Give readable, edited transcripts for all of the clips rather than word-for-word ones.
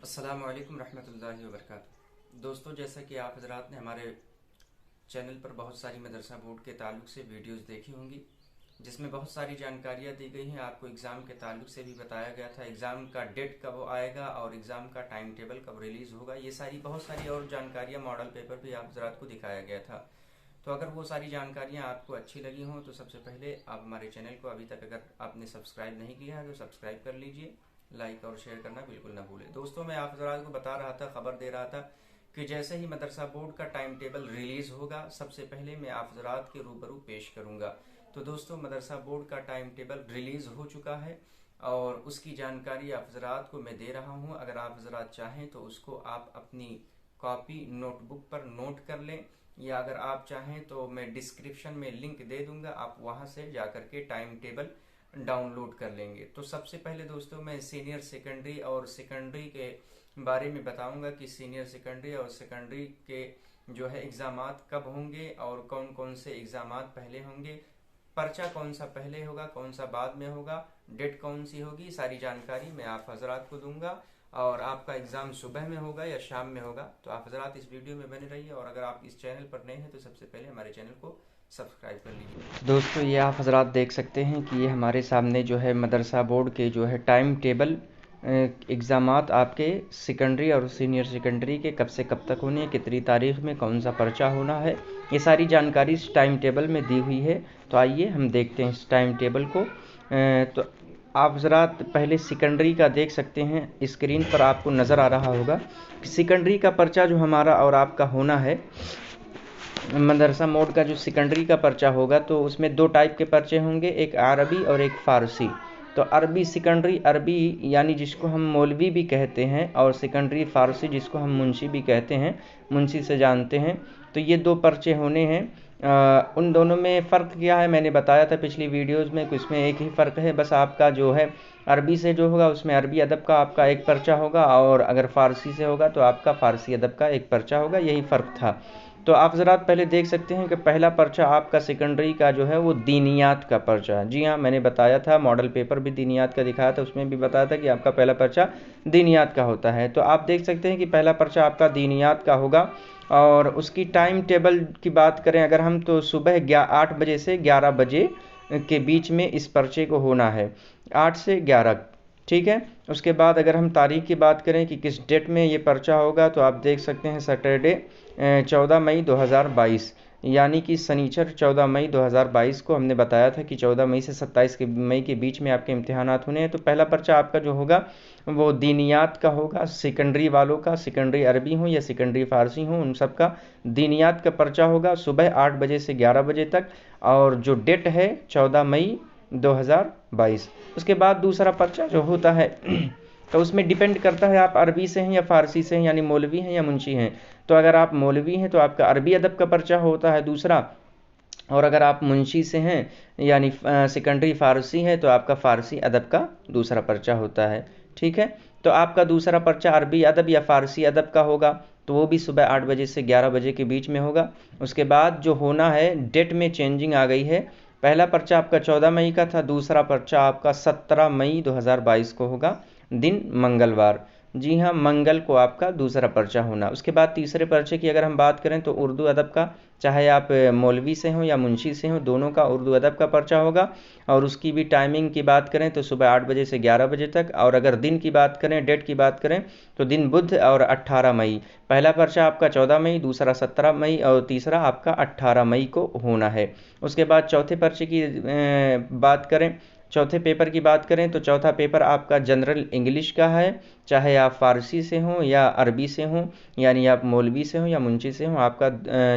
अस्सलामु अलैकुम रहमतुल्लाहि व बरकातुहू। दोस्तों, जैसा कि आप हजरात ने हमारे चैनल पर बहुत सारी मदरसा बोर्ड के ताल्लुक से वीडियोस देखी होंगी, जिसमें बहुत सारी जानकारियाँ दी गई हैं। आपको एग्ज़ाम के ताल्लुक से भी बताया गया था, एग्ज़ाम का डेट कब आएगा और एग्ज़ाम का टाइम टेबल कब रिलीज़ होगा। ये सारी बहुत सारी और जानकारियाँ मॉडल पेपर भी आप हजरात को दिखाया गया था। तो अगर वो सारी जानकारियाँ आपको अच्छी लगी हों तो सबसे पहले आप हमारे चैनल को अभी तक अगर आपने सब्सक्राइब नहीं किया है तो सब्सक्राइब कर लीजिए। लाइक और शेयर करना बिल्कुल ना भूलें। दोस्तों, मैं आप हजरात को बता रहा था, खबर दे रहा था कि जैसे ही मदरसा बोर्ड का टाइम टेबल रिलीज़ होगा सबसे पहले मैं आप हजरात के रूबरू पेश करूँगा। तो दोस्तों, मदरसा बोर्ड का टाइम टेबल रिलीज़ हो चुका है और उसकी जानकारी आप हजरात को मैं दे रहा हूँ। अगर आप हजरात चाहें तो उसको आप अपनी कॉपी नोटबुक पर नोट कर लें, या अगर आप चाहें तो मैं डिस्क्रिप्शन में लिंक दे दूंगा, आप वहां से जाकर के टाइम टेबल डाउनलोड कर लेंगे। तो सबसे पहले दोस्तों, मैं सीनियर सेकेंडरी और सेकेंडरी के बारे में बताऊंगा कि सीनियर सेकेंडरी और सेकेंडरी के जो है एग्ज़ामात कब होंगे और कौन कौन से एग्ज़ामात पहले होंगे, पर्चा कौन सा पहले होगा, कौन सा बाद में होगा, डेट कौन सी होगी, सारी जानकारी मैं आप हजरात को दूंगा। और आपका एग्ज़ाम सुबह में होगा या शाम में होगा, तो आप हजरात इस वीडियो में बने रहिए। और अगर आप इस चैनल पर नए हैं तो सबसे पहले हमारे चैनल को सब्सक्राइब कर लीजिए। दोस्तों, ये आप हजरात देख सकते हैं कि ये हमारे सामने जो है मदरसा बोर्ड के जो है टाइम टेबल एग्ज़ामात आपके सेकेंडरी और सीनियर सेकेंडरी के कब से कब तक होने हैं, कितनी तारीख में कौन सा पर्चा होना है, ये सारी जानकारी इस टाइम टेबल में दी हुई है। तो आइए हम देखते हैं इस टाइम टेबल को। तो आप ज़रात पहले सेकेंडरी का देख सकते हैं, स्क्रीन पर आपको नज़र आ रहा होगा कि सेकेंडरी का पर्चा जो हमारा और आपका होना है, मदरसा मोड का जो सेकेंडरी का पर्चा होगा तो उसमें दो टाइप के पर्चे होंगे, एक अरबी और एक फ़ारसी। तो अरबी सेकेंडरी, अरबी यानी जिसको हम मौलवी भी कहते हैं, और सेकेंडरी फ़ारसी जिसको हम मुंशी भी कहते हैं, मुंशी से जानते हैं। तो ये दो पर्चे होने हैं। उन दोनों में फ़र्क क्या है मैंने बताया था पिछली वीडियोज़ में, कुछ में एक ही फ़र्क है, बस आपका जो है अरबी से जो होगा उसमें अरबी अदब का आपका एक पर्चा होगा, और अगर फ़ारसी से होगा तो आपका फ़ारसी अदब का एक पर्चा होगा, यही फ़र्क था। तो आप ज़रा पहले देख सकते हैं कि पहला पर्चा आपका सेकेंडरी का जो है वो दीनियात का पर्चा है। जी हाँ, मैंने बताया था, मॉडल पेपर भी दीनियात का दिखाया था, उसमें भी बताया था कि आपका पहला पर्चा दीनियात का होता है। तो आप देख सकते हैं कि पहला पर्चा आपका दीनियात का होगा। और उसकी टाइम टेबल की बात करें अगर हम, तो सुबह 8 बजे से 11 बजे के बीच में इस पर्चे को होना है, 8 से 11। ठीक है। उसके बाद अगर हम तारीख की बात करें कि किस डेट में ये पर्चा होगा, तो आप देख सकते हैं सैटरडे 14 मई 2022, यानी कि शनिचर 14 मई 2022 को हमने बताया था कि 14 मई से 27 मई के बीच में आपके इम्तिहानात होने हैं। तो पहला पर्चा आपका जो होगा वो दीनियात का होगा, सेकेंडरी वालों का, सेकेंडरी अरबी हो या सेकेंडरी फ़ारसी हो, उन सब का दीनियात का पर्चा होगा सुबह 8 बजे से 11 बजे तक, और जो डेट है 14 मई 2022। उसके बाद दूसरा पर्चा जो होता है तो उसमें डिपेंड करता है आप अरबी से हैं या फ़ारसी से हैं, यानी मौलवी हैं या मुंशी हैं। तो अगर आप मौलवी हैं तो आपका अरबी अदब का पर्चा होता है दूसरा, और अगर आप मुंशी से हैं यानी सेकेंडरी फ़ारसी है तो आपका फ़ारसी अदब का दूसरा पर्चा होता है। ठीक है। तो आपका दूसरा पर्चा अरबी अदब या फ़ारसी अदब का होगा, तो वो भी सुबह 8 बजे से 11 बजे के बीच में होगा। उसके बाद जो होना है, डेट में चेंजिंग आ गई है, पहला पर्चा आपका 14 मई का था, दूसरा पर्चा आपका 17 मई 2022 को होगा, दिन मंगलवार। जी हाँ, मंगल को आपका दूसरा पर्चा होना। उसके बाद तीसरे पर्चे की अगर हम बात करें तो उर्दू अदब का, चाहे आप मौलवी से हों या मुंशी से हों, दोनों का उर्दू अदब का पर्चा होगा। और उसकी भी टाइमिंग की बात करें तो सुबह 8 बजे से 11 बजे तक। और अगर दिन की बात करें, डेट की बात करें, तो दिन बुध और 18 मई। पहला पर्चा आपका 14 मई, दूसरा 17 मई और तीसरा आपका 18 मई को होना है। उसके बाद चौथे पर्चे की बात करें, चौथे पेपर की बात करें तो चौथा पेपर आपका जनरल इंग्लिश का है, चाहे आप फ़ारसी से हों या अरबी से हों, यानी आप मौलवी से हों या मुंशी से हों, आपका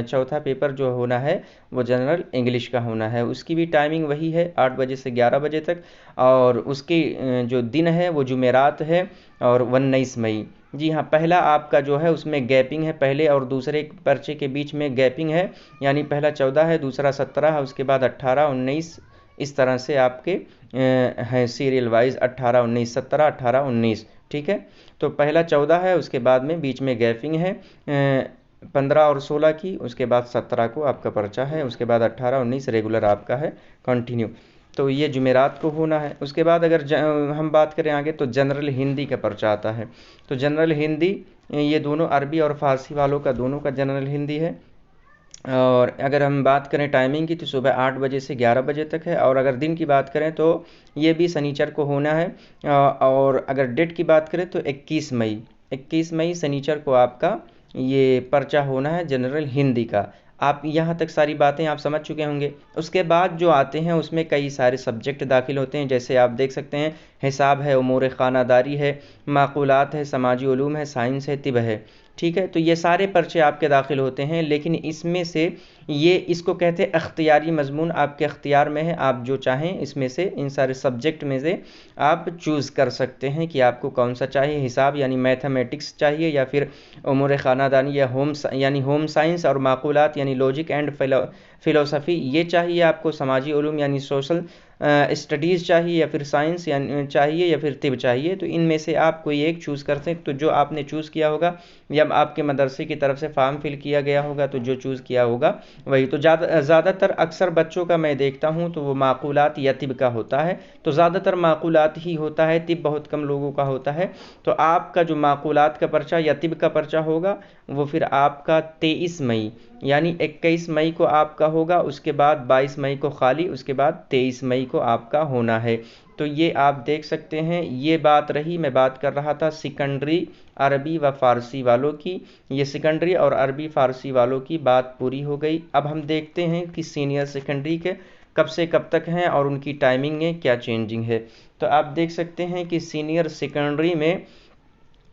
चौथा पेपर जो होना है वो जनरल इंग्लिश का होना है। उसकी भी टाइमिंग वही है, 8 बजे से 11 बजे तक। और उसकी जो दिन है वो जुमेरात है और 19 मई। जी हाँ, पहला आपका जो है उसमें गैपिंग है, पहले और दूसरे पर्चे के बीच में गैपिंग है, यानी पहला 14 है, दूसरा 17 है, उसके बाद 18, 19, इस तरह से आपके हैं सीरियल वाइज, 18, 19, 17, 18, 19। ठीक है। तो पहला 14 है, उसके बाद में बीच में गैपिंग है 15 और 16 की, उसके बाद 17 को आपका पर्चा है, उसके बाद 18, 19 रेगुलर आपका है कंटिन्यू। तो ये जुमेरात को होना है। उसके बाद अगर हम बात करें आगे तो जनरल हिंदी का पर्चा आता है। तो जनरल हिंदी ये दोनों अरबी और फ़ारसी वालों का दोनों का जनरल हिंदी है। और अगर हम बात करें टाइमिंग की तो सुबह 8 बजे से 11 बजे तक है। और अगर दिन की बात करें तो ये भी शनिचर को होना है। और अगर डेट की बात करें तो 21 मई शनिचर को आपका ये पर्चा होना है जनरल हिंदी का। आप यहाँ तक सारी बातें आप समझ चुके होंगे। उसके बाद जो आते हैं उसमें कई सारे सब्जेक्ट दाखिल होते हैं, जैसे आप देख सकते हैं हिसाब है, उमूर ख़ानादारी है, माक़ूलात है, समाजी उलूम है, साइंस है, तिब है। ठीक है, तो ये सारे पर्चे आपके दाखिल होते हैं, लेकिन इसमें से ये इसको कहते हैं अख्तियारी मजमून, आपके अख्तियार में है। आप जो चाहें इसमें से इन सारे सब्जेक्ट में से आप चूज़ कर सकते हैं कि आपको कौन सा चाहिए। हिसाब यानी मैथमेटिक्स चाहिए, या फिर उमूर ख़ानादानी या होम साइंस, और माक़ूलात यानी लॉजिक एंड फ़िलोसफ़ी ये चाहिए आपको, समाजी उलूम यानी सोशल स्टडीज़ चाहिए, या फिर साइंस यानी चाहिए, या फिर तिब चाहिए। तो इनमें से आप कोई एक चूज़ करते हैं। तो जो आपने चूज़ किया होगा या आपके मदरसे की तरफ से फॉर्म फिल किया गया होगा, तो जो चूज़ किया होगा वही। तो ज़्यादातर अक्सर बच्चों का मैं देखता हूँ तो वो माक़ूलात या तिब का होता है। तो ज़्यादातर माक़ूलात ही होता है, तिब बहुत कम लोगों का होता है। तो आपका जो माक़ूलात का पर्चा या तिब का पर्चा होगा वो फिर आपका 23 मई यानी 21 मई को आपका होगा। उसके बाद 22 मई को खाली, उसके बाद 23 मई को आपका होना है। तो ये आप देख सकते हैं। ये बात रही, मैं बात कर रहा था सेकेंडरी अरबी व फ़ारसी वालों की। ये सेकेंडरी और अरबी फ़ारसी वालों की बात पूरी हो गई। अब हम देखते हैं कि सीनियर सेकेंडरी के कब से कब तक हैं और उनकी टाइमिंग में क्या चेंजिंग है। तो आप देख सकते हैं कि सीनियर सेकेंडरी में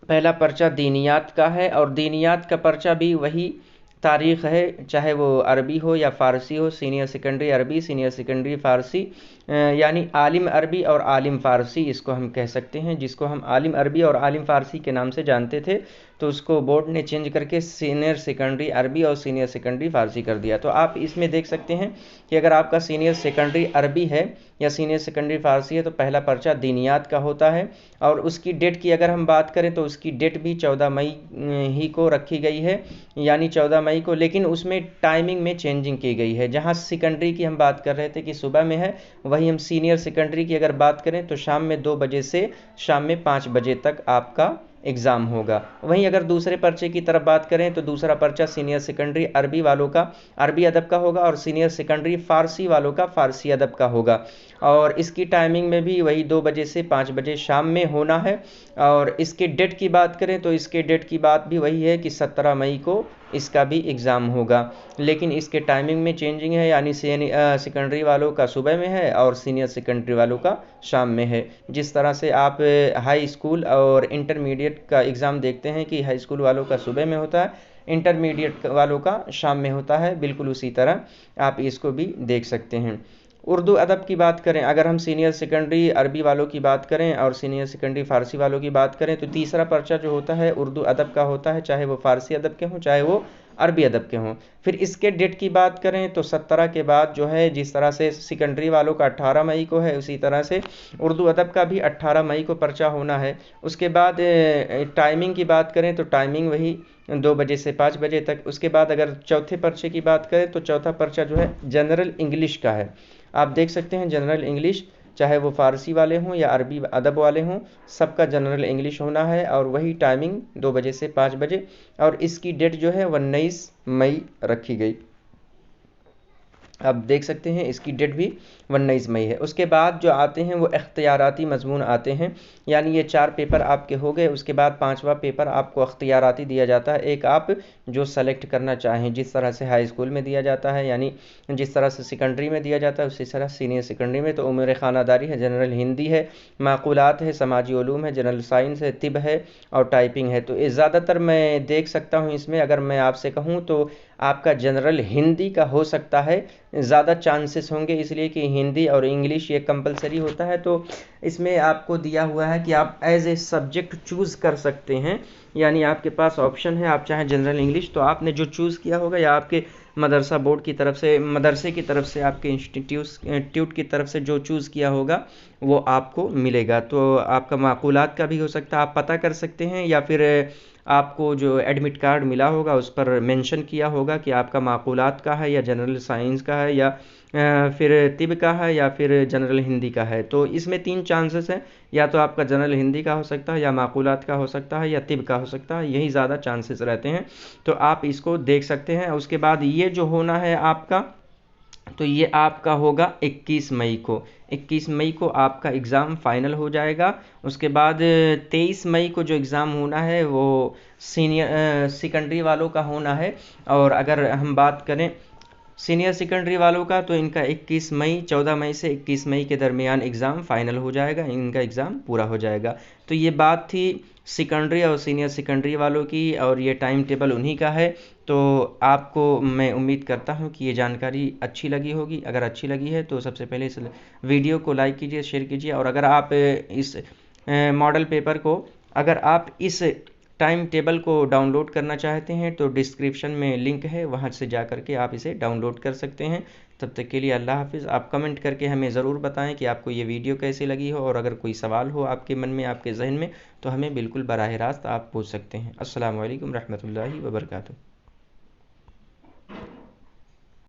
पहला पर्चा दीनियात का है, और दीनियात का पर्चा भी वही तारीख़ है, चाहे वो अरबी हो या फ़ारसी हो। सीनियर सेकेंडरी अरबी, सीनियर सेकेंडरी फ़ारसी, यानी आलिम अरबी और आलिम फ़ारसी इसको हम कह सकते हैं। जिसको हम आलिम अरबी और आलिम फ़ारसी के नाम से जानते थे, तो उसको बोर्ड ने चेंज करके सीनियर सेकेंडरी अरबी और सीनियर सेकेंडरी फ़ारसी कर दिया। तो आप इसमें देख सकते हैं कि अगर आपका सीनियर सेकेंडरी अरबी है या सीनियर सेकेंडरी फ़ारसी है तो पहला पर्चा दीनियात का होता है। और उसकी डेट की अगर हम बात करें तो उसकी डेट भी 14 मई ही को रखी गई है, यानी 14 मई को। लेकिन उसमें टाइमिंग में चेंजिंग की गई है। जहाँ सेकेंडरी की हम बात कर रहे थे कि सुबह में है, वहीं हम सीनियर सेकेंडरी की अगर बात करें तो शाम में 2 बजे से शाम में 5 बजे तक आपका एग्ज़ाम होगा। वहीं अगर दूसरे पर्चे की तरफ बात करें तो दूसरा पर्चा सीनियर सेकेंडरी अरबी वालों का अरबी अदब का होगा, और सीनियर सेकेंडरी फ़ारसी वालों का फ़ारसी अदब का होगा। और इसकी टाइमिंग में भी वही 2 बजे से 5 बजे शाम में होना है। और इसके डेट की बात करें तो इसके डेट की बात भी वही है कि 17 मई को इसका भी एग्ज़ाम होगा। लेकिन इसके टाइमिंग में चेंजिंग है, यानी सेकेंडरी वालों का सुबह में है और सीनियर सेकेंडरी वालों का शाम में है। जिस तरह से आप हाई स्कूल और इंटरमीडिएट का एग्ज़ाम देखते हैं कि हाई स्कूल वालों का सुबह में होता है, इंटरमीडिएट वालों का शाम में होता है, बिल्कुल उसी तरह आप इसको भी देख सकते हैं। उर्दू अदब की बात करें, अगर हम सीनियर सेकेंडरी अरबी वालों की बात करें और सीनियर सेकेंडरी फ़ारसी वालों की बात करें तो तीसरा पर्चा जो होता है उर्दू अदब का होता है, चाहे वो फ़ारसी अदब के हों चाहे वो अरबी अदब के हों। फिर इसके डेट की बात करें तो 17 के बाद जो है, जिस तरह से सेकेंडरी वालों का 18 मई को है, उसी तरह से उर्दू अदब का भी 18 मई को पर्चा होना है। उसके बाद टाइमिंग की बात करें तो टाइमिंग वही 2 बजे से 5 बजे तक। उसके बाद अगर चौथे पर्चे की बात करें तो चौथा पर्चा जो है जनरल इंग्लिश का है। आप देख सकते हैं जनरल इंग्लिश, चाहे वो फ़ारसी वाले हों या अरबी अदब वाले हों, सबका जनरल इंग्लिश होना है। और वही टाइमिंग 2 बजे से 5 बजे, और इसकी डेट जो है 19 मई रखी गई। आप देख सकते हैं इसकी डेट भी 19 मई है। उसके बाद जो आते हैं वो इख्तियाराती मजमून आते हैं, यानी ये 4 पेपर आपके हो गए। उसके बाद 5वां पेपर आपको इख्तियाराती दिया जाता है, एक आप जो सेलेक्ट करना चाहें। जिस तरह से हाई स्कूल में दिया जाता है, यानी जिस तरह से सेकेंडरी में दिया जाता है, उसी तरह सीनियर सेकेंडरी में। तो उमूर ख़ानादारी है, जनरल हिंदी है, माक़ूलात है, समाजी उलूम है, जनरल साइंस है, तिब है और टाइपिंग है। तो ये ज़्यादातर मैं देख सकता हूँ इसमें, अगर मैं आपसे कहूँ तो आपका जनरल हिंदी का हो सकता है ज़्यादा चांसेस होंगे, इसलिए कि हिंदी और इंग्लिश ये कंपलसरी होता है। तो इसमें आपको दिया हुआ है कि आप एज ए सब्जेक्ट चूज़ कर सकते हैं, यानी आपके पास ऑप्शन है। आप चाहें जनरल इंग्लिश, तो आपने जो चूज़ किया होगा या आपके मदरसा बोर्ड की तरफ से, मदरसे की तरफ से, आपके इंस्टीट्यूट की तरफ से जो चूज़ किया होगा वो आपको मिलेगा। तो आपका माक़ूलात का भी हो सकता है, आप पता कर सकते हैं, या फिर आपको जो एडमिट कार्ड मिला होगा उस पर मेंशन किया होगा कि आपका माक़ूलात का है या जनरल साइंस का है या फिर तिब का है या फिर जनरल हिंदी का है। तो इसमें 3 चांसेस हैं, या तो आपका जनरल हिंदी का हो सकता है, या माकूलात का हो सकता है, या तिब का हो सकता है, यही ज़्यादा चांसेस रहते हैं। तो आप इसको देख सकते हैं। उसके बाद ये जो होना है आपका, तो ये आपका होगा 21 मई को। 21 मई को आपका एग्ज़ाम फाइनल हो जाएगा। उसके बाद 23 मई को जो एग्ज़ाम होना है वो सीनियर सेकेंडरी वालों का होना है। और अगर हम बात करें सीनियर सेकेंडरी वालों का, तो इनका 21 मई 14 मई से 21 मई के दरमियान एग्ज़ाम फाइनल हो जाएगा, इनका एग्ज़ाम पूरा हो जाएगा। तो ये बात थी सेकेंडरी और सीनियर सेकेंडरी वालों की, और ये टाइम टेबल उन्हीं का है। तो आपको मैं उम्मीद करता हूँ कि ये जानकारी अच्छी लगी होगी। अगर अच्छी लगी है तो सबसे पहले इस वीडियो को लाइक कीजिए, शेयर कीजिए। और अगर आप इस मॉडल पेपर को, अगर आप इस टाइम टेबल को डाउनलोड करना चाहते हैं तो डिस्क्रिप्शन में लिंक है, वहाँ से जा कर के आप इसे डाउनलोड कर सकते हैं। तब तक के लिए अल्लाह हाफ़िज़। आप कमेंट करके हमें ज़रूर बताएं कि आपको ये वीडियो कैसी लगी हो, और अगर कोई सवाल हो आपके मन में, आपके जहन में, तो हमें बिल्कुल बराह रास्त आप पूछ सकते हैं। अस्सलामु अलैकुम रहमतुल्लाहि व बरकातुहू।